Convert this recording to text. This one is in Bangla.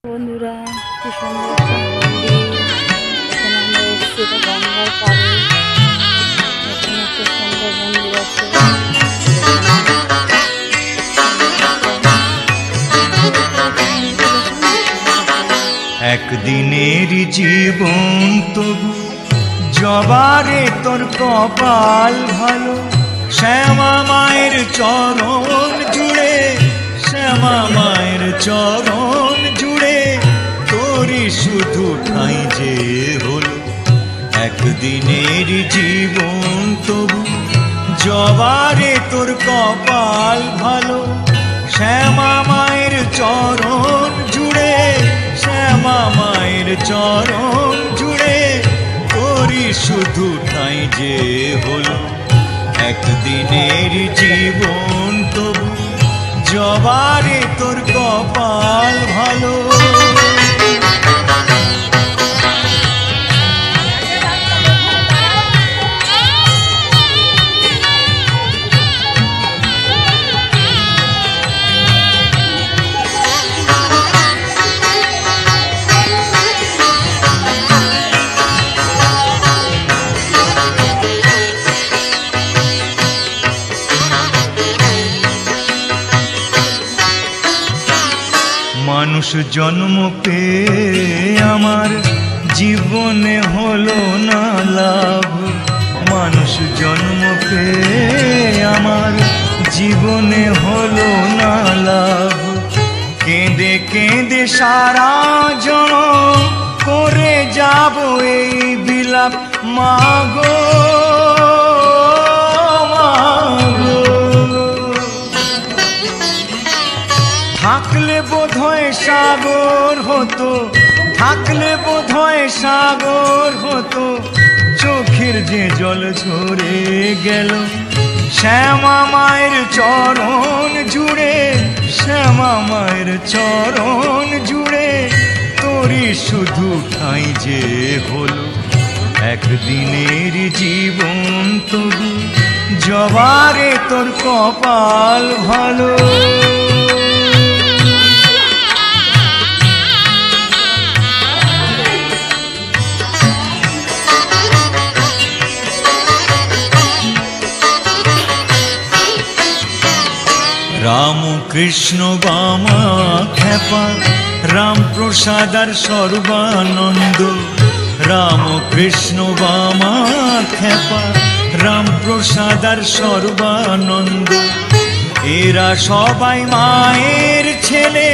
বন্ধুরা, কি সুন্দর একটা মন্দির। এখানে আমরা এসেছি, এটা গঙ্গার পাড়ে। এখানে একটা সুন্দর মন্দির আছে। একদিনের জীবন তবু জবারে তোর কপাল ভালো। শ্যামা মায়ের চরণ জুড়ে, শ্যামা মায়ের চরণ জুড়ে তোরই শুধু ঠাঁই যে হলো। একদিনের জীবন তবু জবারে তোর কপাল ভালো। শ্যামা মায়ের চরণ জুড়ে, শ্যামা মায়ের চরণ জুড়ে তোরই শুধু ঠাঁই যে হলো। একদিনের জীবন তবু জবারে তোর কপাল ভালো। মানুষ জন্ম পেয়ে আমার জীবনে হলো না লাভ। মানুষ জন্ম পেয়ে আমার জীবনে হলো না লাভ। কেঁদে কেঁদে সারা জনম করে যাব এই বিলাপ। মাগো থাকলে বোধহয় সাগর হতো, থাকলে বোধহয় সাগর হতো। চোখের যে জল ঝরে গেল শ্যামা মায়ের চরণ জুড়ে, শ্যামা মায়ের চরণ জুড়ে তোরই শুধু ঠাঁই যে হলো। একদিনের জীবন তবু জবারে তোর কপাল ভালো। রাম কৃষ্ণ বামা খ্যাপা, রাম প্রসাদ আর সর্বানন্দ। রাম কৃষ্ণ বামা খ্যাপা, রাম প্রসাদ আর সর্বানন্দ। এরা সবাই মায়ের ছেলে।